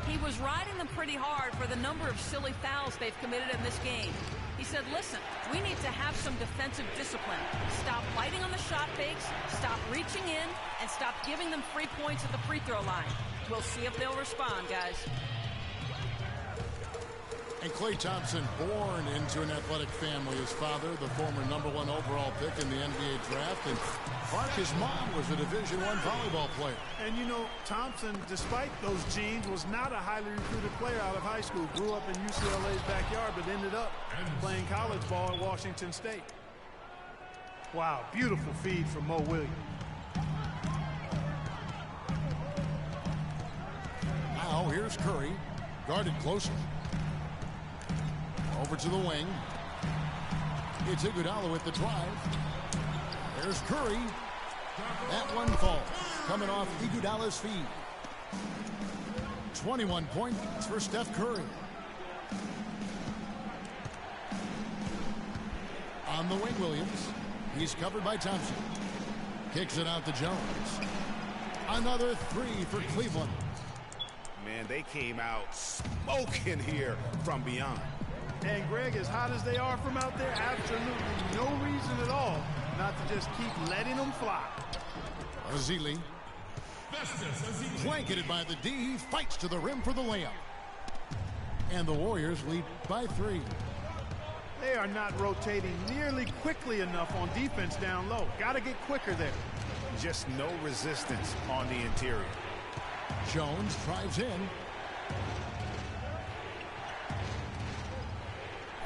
He was riding them pretty hard for the number of silly fouls they've committed in this game. He said, listen, we need to have some defensive discipline. Stop fighting on the shot fakes, stop reaching in, and stop giving them free points at the free throw line. We'll see if they'll respond, guys. And Klay Thompson, born into an athletic family. His father, the former #1 overall pick in the NBA draft. And Clark, his mom, was a Division I volleyball player. And, you know, Thompson, despite those genes, was not a highly recruited player out of high school. Grew up in UCLA's backyard, but ended up playing college ball at Washington State. Wow, beautiful feed from Mo Williams. Now, here's Curry, guarded closely. Over to the wing. It's Iguodala with the drive. There's Curry. That one falls. Coming off Iguodala's feet. 21 points for Steph Curry. On the wing, Williams. He's covered by Thompson. Kicks it out to Jones. Another 3 for Cleveland. Man, they came out smoking here from beyond. And, Greg, as hot as they are from out there, absolutely no reason at all not to just keep letting them fly. Azili. Blanketed by the D. He fights to the rim for the layup. And the Warriors lead by 3. They are not rotating nearly quickly enough on defense down low. Got to get quicker there. Just no resistance on the interior. Jones drives in.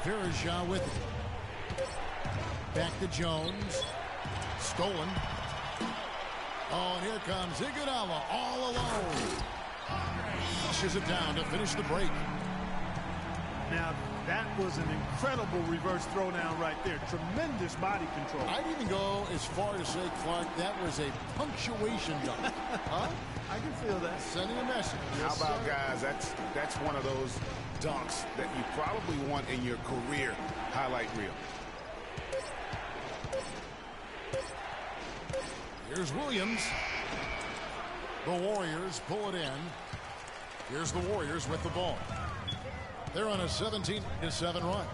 Verja with it. Back to Jones. Stolen. Oh, and here comes Iguodala all alone. Pushes it down to finish the break. Now, that was an incredible reverse throwdown right there. Tremendous body control. I'd even go as far to say, Clark, that was a punctuation dunk. Huh? I can feel that. Sending a message. How about, guys, that's one of those dunks that you probably want in your career highlight reel. Here's Williams. The Warriors pull it in. Here's the Warriors with the ball. They're on a 17-7 run.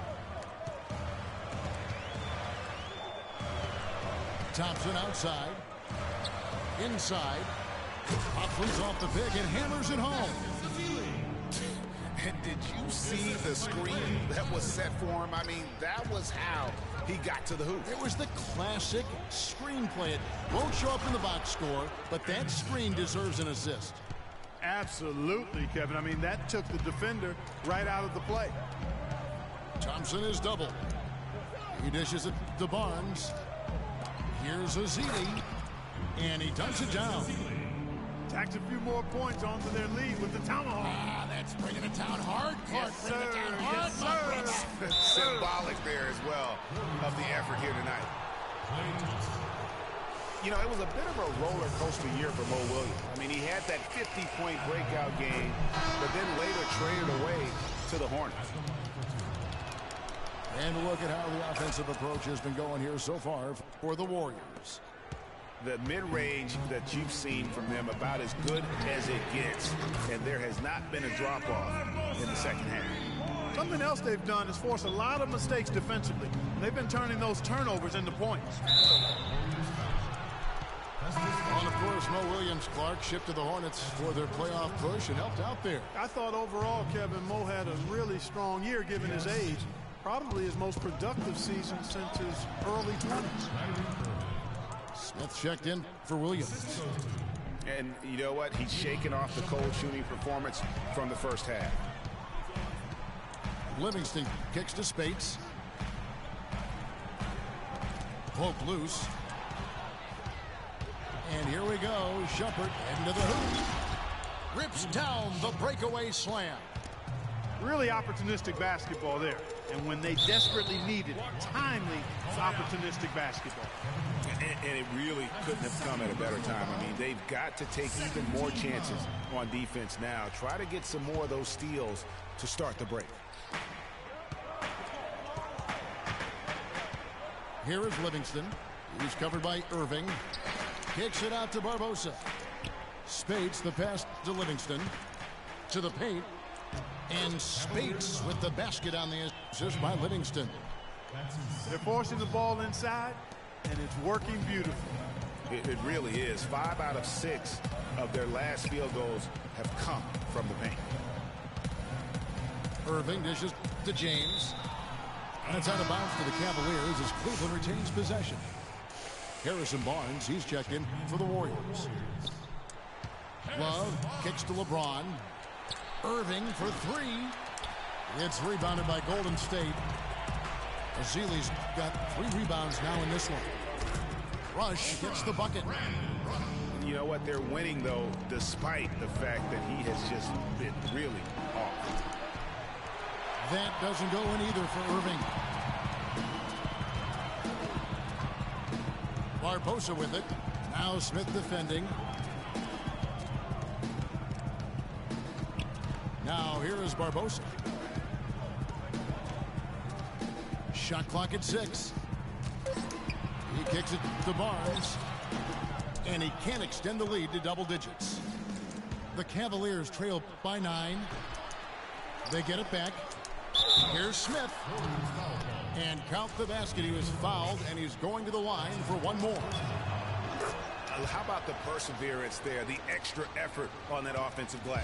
Thompson outside. Inside. Hoffman's off the pick and hammers it home. And did you see the screen that was set for him? I mean, that was how he got to the hoop. It was the classic screenplay. It won't show up in the box score, but that screen deserves an assist. Absolutely, Kevin. I mean, that took the defender right out of the play. Thompson is double. He dishes it to Barnes. Here's Azili, and he dumps it down. Tacks a few more points onto their lead with the tomahawk. Ah, that's bringing it down hard, Clark. Yes, Bringing it sir. down hard. Yes, sir. Symbolic there as well of the effort here tonight. You know, it was a bit of a roller coaster year for Mo Williams. I mean, he had that 50-point breakout game, but then later traded away to the Hornets. And look at how the offensive approach has been going here so far for the Warriors. The mid-range that you've seen from them about as good as it gets, and there has not been a drop-off in the second half. Something else they've done is force a lot of mistakes defensively. They've been turning those turnovers into points. And of course, Mo Williams, Clark, shipped to the Hornets for their playoff push and helped out there. I thought overall, Kevin, Mo had a really strong year given his age. Probably his most productive season since his early 20s. Smith checked in for Williams. And you know what? He's shaking off the cold shooting performance from the first half. Livingston kicks to Spates. Poke loose. And here we go. Shumpert into the hoop. Rips down the breakaway slam. Really opportunistic basketball there. And when they desperately needed it, timely, opportunistic basketball. And it really couldn't have come at a better time. I mean, they've got to take even more chances on defense now. Try to get some more of those steals to start the break. Here is Livingston. He's covered by Irving. Kicks it out to Barbosa. Spates the pass to Livingston. To the paint. And Spates with the basket on the assist by Livingston. They're forcing the ball inside, and it's working beautifully. It really is. 5 out of 6 of their last field goals have come from the paint. Irving dishes to James. And it's out of bounds to the Cavaliers as Cleveland retains possession. Harrison Barnes, he's checked in for the Warriors. Love kicks to LeBron. Irving for 3. It's rebounded by Golden State. Azili's got 3 rebounds now in this one. Rush gets the bucket. You know what? They're winning, though, despite the fact that he has just been really off. That doesn't go in either for Irving. Barbosa with it. Now Smith defending. Now here is Barbosa. Shot clock at 6. He kicks it to Barnes. And he can't extend the lead to double digits. The Cavaliers trail by 9. They get it back. Here's Smith. And count the basket. He was fouled, and he's going to the line for one more. How about the perseverance there, the extra effort on that offensive glass?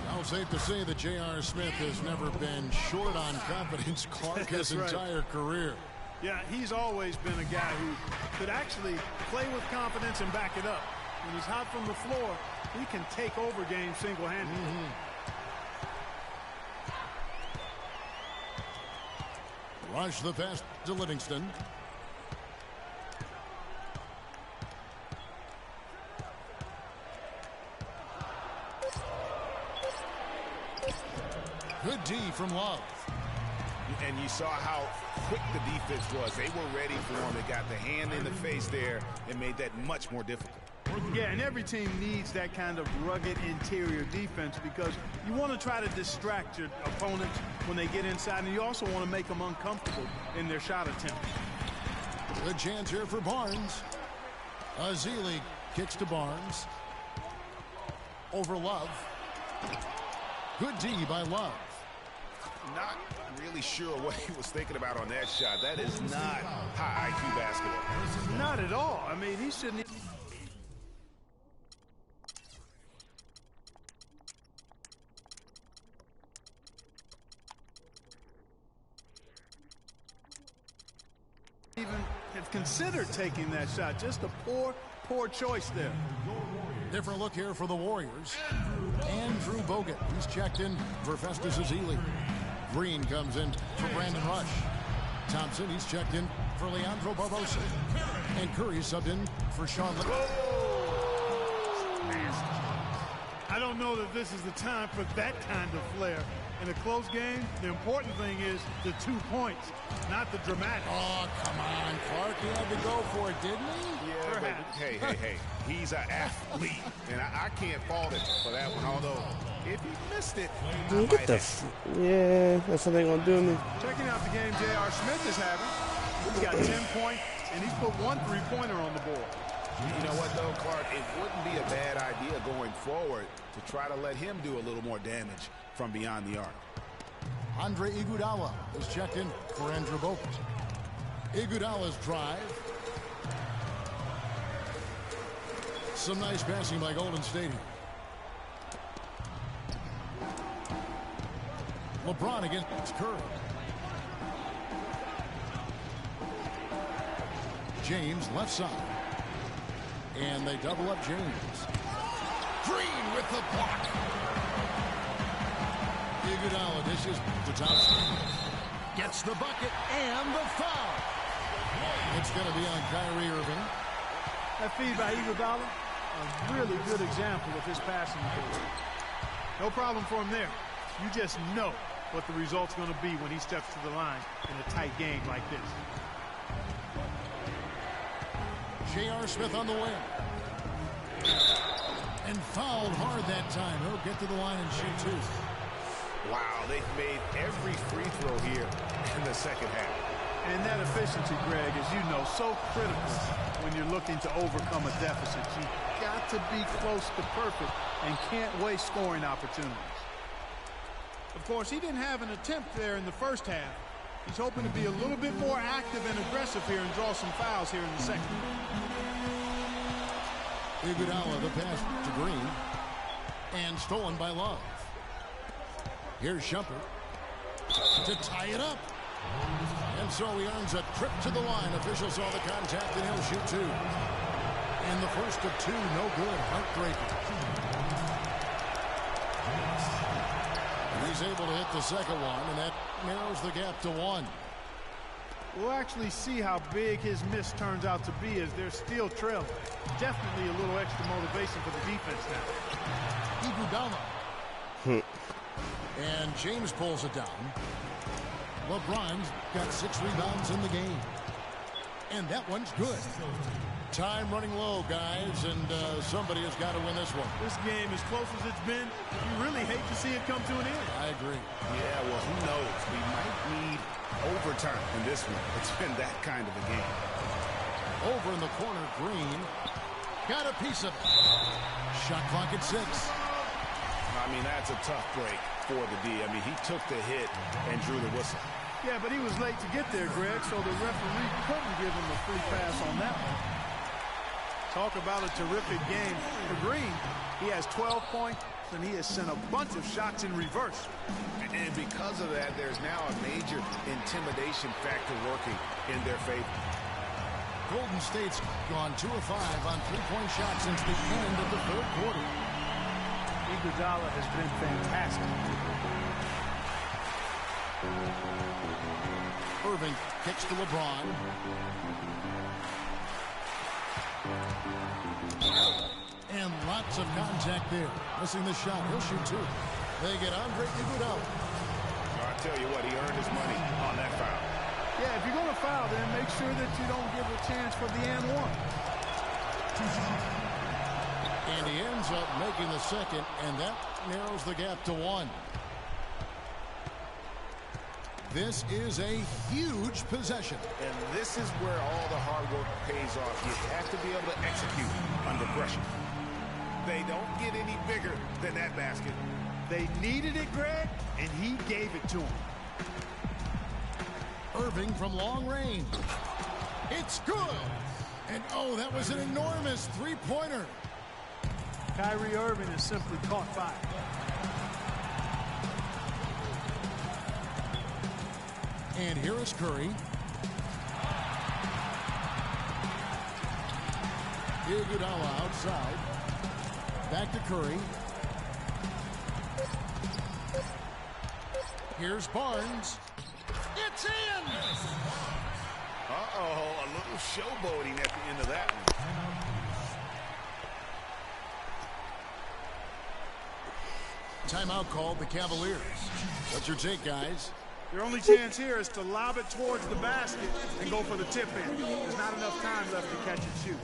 Now, safe to say that J.R. Smith has never been short on confidence, Clark, his entire career. Yeah, he's always been a guy who could actually play with confidence and back it up. When he's hot from the floor, he can take over games single-handedly. Rush the pass to Livingston. Good D from Love. And you saw how quick the defense was. They were ready for him. They got the hand in the face there and made that much more difficult. Yeah, and every team needs that kind of rugged interior defense because you want to try to distract your opponents when they get inside, and you also want to make them uncomfortable in their shot attempt. Good chance here for Barnes. Azili kicks to Barnes. Over Love. Good D by Love. Not really sure what he was thinking about on that shot. That is not high IQ basketball. Not at all. I mean, he shouldn't. Even have considered taking that shot. Just a poor choice there. Different look here for the Warriors. Andrew Bogut. He's checked in for Festus Ezeli. Green comes in for Brandon Rush. Thompson, he's checked in for Leandro Barbosa. And Curry subbed in for Sean Lee. I don't know that this is the time for that kind of flair. In a close game, the important thing is the 2 points, not the dramatic. Oh, come on, Clark. He had to go for it, didn't he? Yeah, but hey. He's an athlete, and I can't fault him for that one. Although, if he missed it, yeah, that's what they're going to do to me. Checking out the game J.R. Smith is having. He's got 10 points, and he's put 1 3-pointer on the board. You know what, though, Clark? It wouldn't be a bad idea going forward to try to let him do a little more damage from beyond the arc. Andre Iguodala is checked in for Andrew Bogut. Iguodala's drive. Some nice passing by Golden State here. LeBron against Curry. James left side. And they double up James. Green with the block. Iguodala dishes to Thompson. Gets the bucket and the foul. It's going to be on Kyrie Irving. That feed by Iguodala, a really good example of his passing ability. No problem for him there. You just know what the result's going to be when he steps to the line in a tight game like this. J.R. Smith on the wing. And fouled hard that time. He'll get to the line and shoot two. Wow, they've made every free throw here in the second half. And that efficiency, Greg, as you know, so critical when you're looking to overcome a deficit. You've got to be close to perfect and can't waste scoring opportunities. Of course, he didn't have an attempt there in the first half. He's hoping to be a little bit more active and aggressive here and draw some fouls here in the second. Iguodala, the pass to Green. And stolen by Love. Here's Shumpert to tie it up. And so he earns a trip to the line. Official saw the contact and he'll shoot two. And the first of two, no good. Heartbreaker. He's able to hit the second one, and that narrows the gap to one. We'll actually see how big his miss turns out to be as they're still trailing. Definitely a little extra motivation for the defense now. Iguodala. And James pulls it down. LeBron's got 6 rebounds in the game. And that one's good. Time running low, guys, and somebody has got to win this one. This game, as close as it's been, you really hate to see it come to an end. I agree. Yeah, well, who knows? We might need overtime in this one. It's been that kind of a game. Over in the corner, Green got a piece of it. Shot clock at 6. I mean, that's a tough break for the D. I mean, he took the hit and drew the whistle. Yeah, but he was late to get there, Greg, so the referee couldn't give him a free pass on that one. Talk about a terrific game for Green. He has 12 points, and he has sent a bunch of shots in reverse. And because of that, there's now a major intimidation factor working in their favor. Golden State's gone 2 of 5 on three-point shots since the end of the third quarter. Iguodala has been fantastic. Irving kicks to LeBron. And lots of contact there. Missing the shot. He'll shoot 2. They get Andre Iguodala. I tell you what, he earned his money on that foul. Yeah, if you're going to foul, then make sure that you don't give a chance for the and one. And he ends up making the second, and that narrows the gap to 1. This is a huge possession. And this is where all the hard work pays off. You have to be able to execute under pressure. They don't get any bigger than that basket. They needed it, Greg, and he gave it to them. Irving from long range. It's good. And, oh, that was an enormous three-pointer. Kyrie Irving is simply caught fire. And here is Curry. Iguodala outside. Back to Curry. Here's Barnes. It's in! Uh-oh, a little showboating at the end of that one. Timeout called the Cavaliers. What's your take, guys? Your only chance here is to lob it towards the basket and go for the tip in. There's not enough time left to catch and shoot.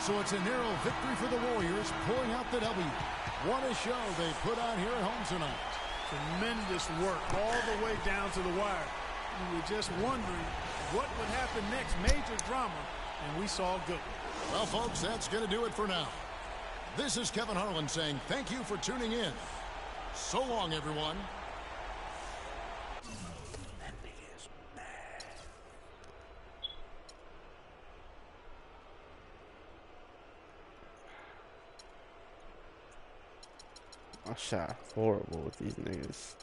So it's a narrow victory for the Warriors, pulling out the W. What a show they put on here at home tonight. Tremendous work all the way down to the wire. We were just wondering what would happen next. Major drama, and we saw good. Well, folks, that's going to do it for now. This is Kevin Harlan saying thank you for tuning in. So long, everyone. I shot horrible with these niggas.